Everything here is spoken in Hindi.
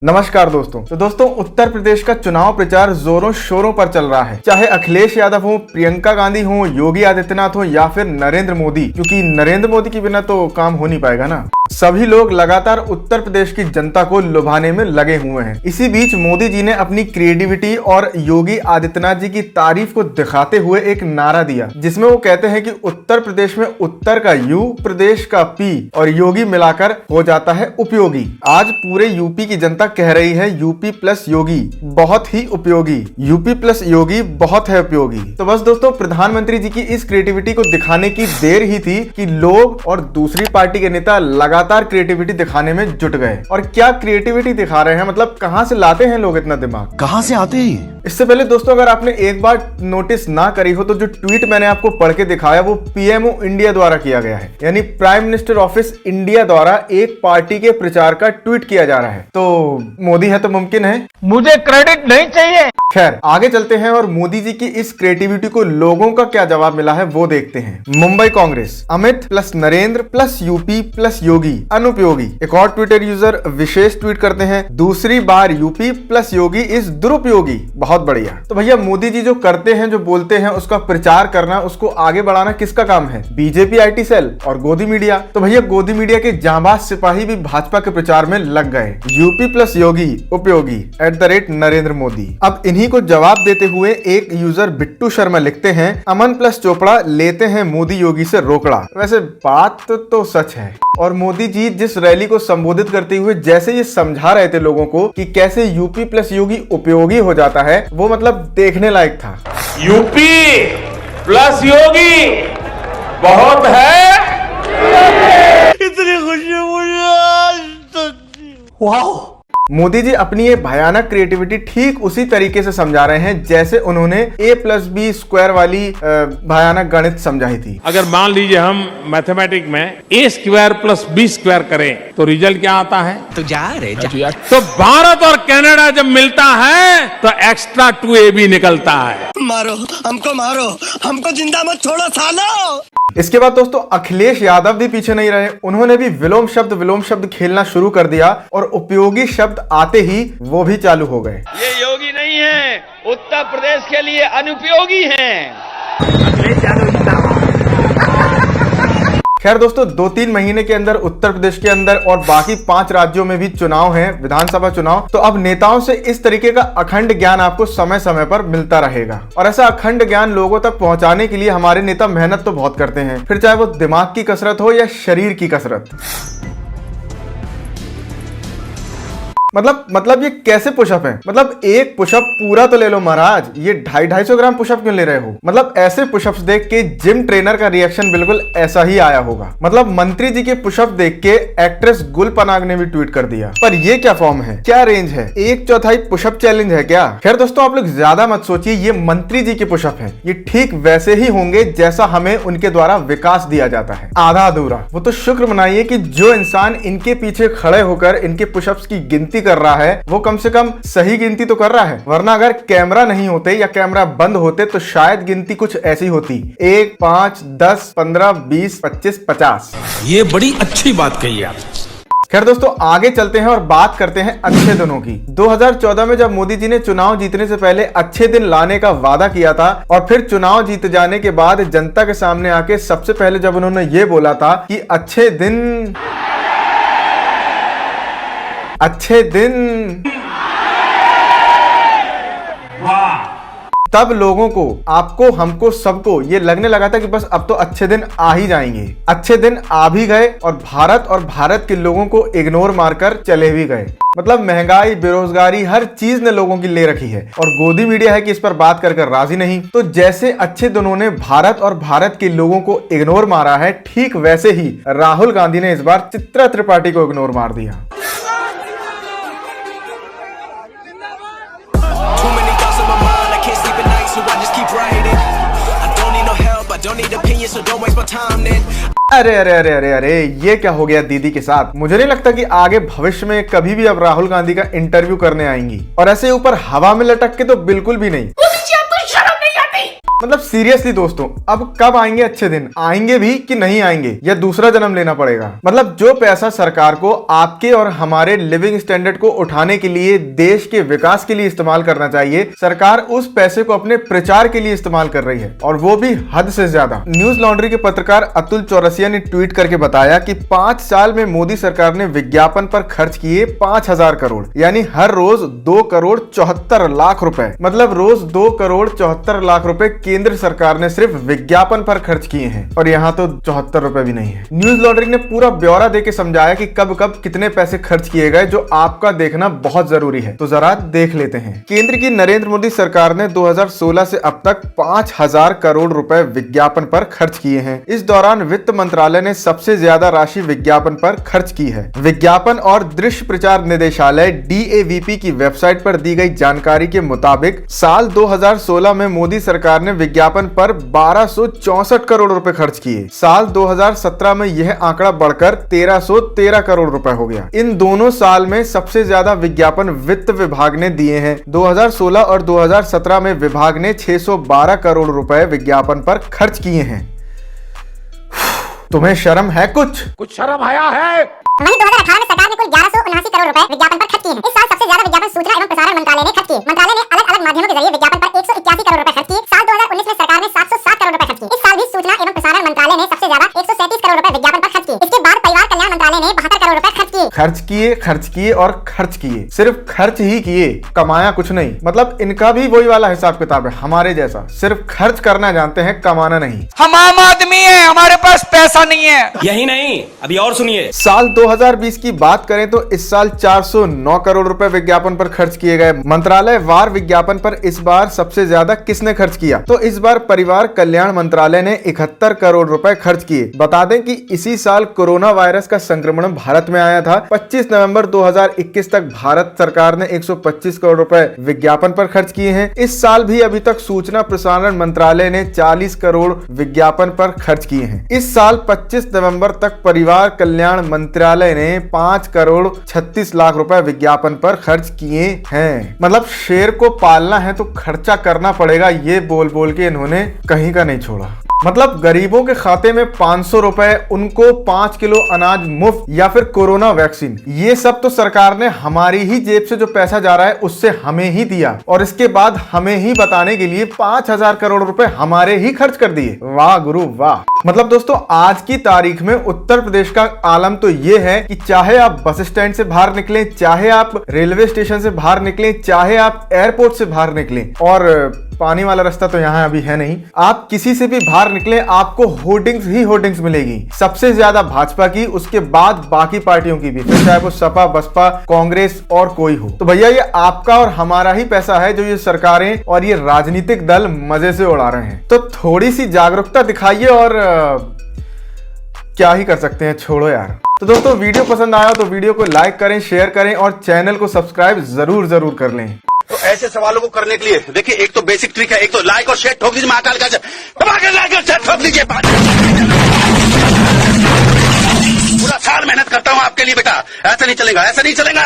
नमस्कार दोस्तों। तो दोस्तों उत्तर प्रदेश का चुनाव प्रचार जोरों शोरों पर चल रहा है। चाहे अखिलेश यादव हो, प्रियंका गांधी हो, योगी आदित्यनाथ हो या फिर नरेंद्र मोदी, क्योंकि नरेंद्र मोदी के बिना तो काम हो नहीं पाएगा ना। सभी लोग लगातार उत्तर प्रदेश की जनता को लुभाने में लगे हुए हैं। इसी बीच मोदी जी ने अपनी क्रिएटिविटी और योगी आदित्यनाथ जी की तारीफ को दिखाते हुए एक नारा दिया, जिसमें वो कहते हैं कि उत्तर प्रदेश में उत्तर का यू, प्रदेश का पी और योगी मिलाकर हो जाता है उपयोगी। आज पूरे यूपी की जनता कह रही है यूपी प्लस योगी बहुत ही उपयोगी, यूपी प्लस योगी बहुत है उपयोगी। तो बस दोस्तों, प्रधानमंत्री जी की इस क्रिएटिविटी को दिखाने की देर ही थी कि लोग और दूसरी पार्टी के नेता लगातार क्रिएटिविटी दिखाने में जुट गए। और क्या क्रिएटिविटी दिखा रहे हैं, मतलब कहां से लाते हैं लोग इतना दिमाग, कहां से आते हैं? इससे पहले दोस्तों, अगर आपने एक बार नोटिस ना करी हो तो जो ट्वीट मैंने आपको पढ़ के दिखाया वो पीएमओ इंडिया द्वारा किया गया है, यानी प्राइम मिनिस्टर ऑफिस इंडिया द्वारा एक पार्टी के प्रचार का ट्वीट किया जा रहा है। तो मोदी है तो मुमकिन है, मुझे क्रेडिट नहीं चाहिए। खैर आगे चलते हैं और मोदी जी की इस क्रिएटिविटी को लोगों का क्या जवाब मिला है वो देखते हैं। Mumbai Congress, Amit plus Narendra plus UP plus Yogi अनुपयोगी। एक और ट्विटर यूजर विशेष ट्वीट करते हैं, दूसरी बार यूपी प्लस योगी इस दुरुपयोगी। बहुत बढ़िया। तो भैया मोदी जी जो करते हैं, जो बोलते हैं, उसका प्रचार करना, उसको आगे बढ़ाना किसका काम है? बीजेपी आईटी सेल और गोदी मीडिया। तो भैया गोदी मीडिया के जांबाज सिपाही भी भाजपा के प्रचार में लग गए। यूपी प्लस योगी उपयोगी @नरेंद्र मोदी। अब इन्हीं को जवाब देते हुए एक यूजर बिट्टू शर्मा लिखते हैं, अमन प्लस चोपड़ा लेते हैं मोदी योगी से रोकड़ा। वैसे बात तो सच है। और मोदी जी जिस रैली को संबोधित करते हुए जैसे ये समझा रहे थे लोगों को कि कैसे यूपी प्लस योगी उपयोगी हो जाता है, वो मतलब देखने लायक था। यूपी प्लस योगी बहुत है। इतनी खुशी मुझे। वाह। मोदी जी अपनी ये भयानक क्रिएटिविटी ठीक उसी तरीके से समझा रहे हैं जैसे उन्होंने a+b² वाली भयानक गणित समझाई थी। अगर मान लीजिए हम मैथमेटिक में a² + b² करें तो रिजल्ट क्या आता है? तो जा रे जा। तो भारत और कनाडा जब मिलता है तो एक्स्ट्रा 2ab निकलता है। मारो हमको जिंदा मत छोड़ो सालो। इसके बाद दोस्तों अखिलेश यादव भी पीछे नहीं रहे, उन्होंने भी विलोम शब्द खेलना शुरू कर दिया और उपयोगी शब्द आते ही वो भी चालू हो गए। ये योगी नहीं है, उत्तर प्रदेश के लिए अनुपयोगी हैं। खैर दोस्तों, 2-3 महीने के अंदर उत्तर प्रदेश के अंदर और बाकी 5 राज्यों में भी चुनाव हैं, विधानसभा चुनाव। तो अब नेताओं से इस तरीके का अखंड ज्ञान आपको समय समय पर मिलता रहेगा। और ऐसा अखंड ज्ञान लोगों तक पहुंचाने के लिए हमारे नेता मेहनत तो बहुत करते हैं, फिर चाहे वो दिमाग की कसरत हो या शरीर की कसरत। मतलब ये कैसे पुशअप है? मतलब एक पुशअप पूरा तो ले लो महाराज, ये 250-250 ग्राम पुशअप क्यों ले रहे हो? मतलब ऐसे पुशअप्स देख के जिम ट्रेनर का रिएक्शन बिल्कुल ऐसा ही आया होगा। मतलब मंत्री जी के पुशअप देख के एक्ट्रेस गुल पनाग ने भी ट्वीट कर दिया। पर ये क्या फॉर्म है, क्या रेंज है? 1/4 पुशअप चैलेंज है क्या? खैर दोस्तों, आप लोग ज्यादा मत सोचिए, ये मंत्री जी के पुशअप है। ये ठीक वैसे ही होंगे जैसा हमें उनके द्वारा विकास दिया जाता है, आधा अधूरा। वो तो शुक्र मनाइए कि जो इंसान इनके पीछे खड़े होकर इनके पुशअप्स की गिनती कर रहा है वो कम से कम सही गिनती तो कर रहा है। वरना अगर कैमरा नहीं होते या कैमरा बंद होते तो शायद गिनती कुछ ऐसी होती, 1, 5, 10, 15, 20, 25, 50। ये बड़ी अच्छी बात कही आप। खैर दोस्तों, आगे चलते हैं और बात करते हैं अच्छे दिनों की। 2014 में जब मोदी जी ने चुनाव जीतने से पहले अच्छे दिन लाने का वादा किया था और फिर चुनाव जीत जाने के बाद जनता के सामने आके सबसे पहले जब उन्होंने ये बोला था कि अच्छे दिन तब लोगों को, आपको, हमको, सबको ये लगने लगा था कि बस अब तो अच्छे दिन आ ही जाएंगे। अच्छे दिन आ भी गए और भारत के लोगों को इग्नोर मारकर चले भी गए। मतलब महंगाई, बेरोजगारी, हर चीज ने लोगों की ले रखी है और गोदी मीडिया है कि इस पर बात कर राजी नहीं। तो जैसे अच्छे दिनों ने भारत के लोगों को इग्नोर मारा है, ठीक वैसे ही राहुल गांधी ने इस बार चित्रा त्रिपाठी को इग्नोर मार दिया। अरे ये क्या हो गया दीदी के साथ? मुझे नहीं लगता कि आगे भविष्य में कभी भी अब राहुल गांधी का इंटरव्यू करने आएंगी। और ऐसे ऊपर हवा में लटक के तो बिल्कुल भी नहीं। आपको शर्म नहीं आती? मतलब सीरियसली दोस्तों, अब कब आएंगे अच्छे दिन? आएंगे भी कि नहीं आएंगे, या दूसरा जन्म लेना पड़ेगा? मतलब जो पैसा सरकार को आपके और हमारे लिविंग स्टैंडर्ड को उठाने के लिए, देश के विकास के लिए इस्तेमाल करना चाहिए, सरकार उस पैसे को अपने प्रचार के लिए इस्तेमाल कर रही है, और वो भी हद से ज्यादा। न्यूज लॉन्ड्री के पत्रकार अतुल चौरसिया ने ट्वीट करके बताया कि 5 साल में मोदी सरकार ने विज्ञापन पर खर्च किए 5000 करोड़, यानी हर रोज 2 करोड़ 74 लाख रुपए। मतलब रोज 2 करोड़ 74 लाख रुपए केंद्र सरकार ने सिर्फ विज्ञापन पर खर्च किए हैं, और यहाँ तो 74 रुपए भी नहीं है। न्यूज लॉन्ड्री ने पूरा ब्यौरा देके समझाया कि कब कब कितने पैसे खर्च किए गए, जो आपका देखना बहुत जरूरी है। तो जरा देख लेते हैं। केंद्र की नरेंद्र मोदी सरकार ने 2016 से अब तक 5000 करोड़ रुपए विज्ञापन पर खर्च किए हैं। इस दौरान वित्त मंत्रालय ने सबसे ज्यादा राशि विज्ञापन पर खर्च की है। विज्ञापन और दृश्य प्रचार निदेशालय DAVP की वेबसाइट पर दी गई जानकारी के मुताबिक साल 2016 में मोदी सरकार ने विज्ञापन पर 1264 करोड़ रुपए खर्च किए। साल 2017 में यह आंकड़ा बढ़कर 1313 करोड़ रुपए हो गया। इन दोनों साल में सबसे ज्यादा विज्ञापन वित्त विभाग ने दिए हैं। 2016 और 2017 में विभाग ने 612 करोड़ रुपए विज्ञापन पर खर्च किए हैं। तुम्हें शर्म है? कुछ शर्म आया है? वहीं 2018 में सरकार ने कुल 1179 करोड़ रुपए विज्ञापन पर खर्च किए हैं। इस साल सबसे ज्यादा विज्ञापन सूचना एवं प्रसारण मंत्रालय ने खर्च किए। मंत्रालय ने अलग अलग माध्यमों के जरिए विज्ञापन पर 181 करोड़ रुपए खर्च किए। साल 2019 में सरकार ने 707 करोड़ रुपए खर्च किए। इस साल भी सूचना एवं प्रसारण मंत्रालय ने सबसे ज्यादा 137 करोड़ रुपए विज्ञापन पर खर्च किए। इसके बाद परिवार कल्याण मंत्रालय ने 72 करोड़ रुपए खर्च किए। खर्च किए और खर्च किए, सिर्फ खर्च ही किए, कमाया कुछ नहीं। मतलब इनका भी वही वाला हिसाब किताब है हमारे जैसा, सिर्फ खर्च करना जानते हैं, कमाना नहीं। हम आम आदमी हैं, हमारे पास पैसा नहीं है। यही नहीं, अभी और सुनिए। साल 2020 की बात करें तो इस साल 409 करोड़ रुपए विज्ञापन पर खर्च किए गए। मंत्रालय वार विज्ञापन पर इस बार सबसे ज्यादा किसने खर्च किया? तो इस बार परिवार कल्याण मंत्रालय ने 71 करोड़ रुपए खर्च किए। बता दें कि इसी साल कोरोना वायरस का संक्रमण भारत में आया था। 25 नवंबर 2021 तक भारत सरकार ने 125 करोड़ रुपए विज्ञापन पर खर्च किए हैं। इस साल भी अभी तक सूचना प्रसारण मंत्रालय ने 40 करोड़ विज्ञापन पर खर्च किए हैं। इस साल 25 नवंबर तक परिवार कल्याण मंत्रालय ने 5 करोड़ 36 लाख रुपए विज्ञापन पर खर्च किए हैं। मतलब शेर को पालना है तो खर्चा करना पड़ेगा, ये बोल बोल के इन्होंने कहीं का नहीं छोड़ा। मतलब गरीबों के खाते में 500 रुपए, उनको 5 किलो अनाज मुफ्त, या फिर कोरोना वैक्सीन, ये सब तो सरकार ने हमारी ही जेब से जो पैसा जा रहा है उससे हमें ही दिया, और इसके बाद हमें ही बताने के लिए 5000 करोड़ रुपए हमारे ही खर्च कर दिए। वाह गुरु वाह। मतलब दोस्तों, आज की तारीख में उत्तर प्रदेश का आलम तो ये है कि चाहे आप बस स्टैंड से बाहर निकलें, चाहे आप रेलवे स्टेशन से बाहर निकलें, चाहे आप एयरपोर्ट से बाहर निकलें, और पानी वाला रास्ता तो यहाँ अभी है नहीं, आप किसी से भी बाहर निकले आपको होर्डिंग्स ही होर्डिंग्स मिलेगी। सबसे ज्यादा भाजपा की, उसके बाद बाकी पार्टियों की भी, फिर चाहे वो सपा, बसपा, कांग्रेस और कोई हो। तो भैया ये आपका और हमारा ही पैसा है जो ये सरकारें और ये राजनीतिक दल मजे से उड़ा रहे हैं। तो थोड़ी सी जागरूकता दिखाइए, और क्या ही कर सकते हैं, छोड़ो यार। तो दोस्तों, वीडियो पसंद आया तो वीडियो को लाइक करें, शेयर करें और चैनल को सब्सक्राइब जरूर कर लें। तो ऐसे सवालों को करने के लिए देखिए, एक तो बेसिक ट्रिक है, एक तो लाइक और शेयर ठोक दीजिए, महाकाल का लाइक और शेयर ठोक दीजिए। पूरा साल मेहनत करता हूं आपके लिए बेटा, ऐसा नहीं चलेगा, ऐसा नहीं चलेगा।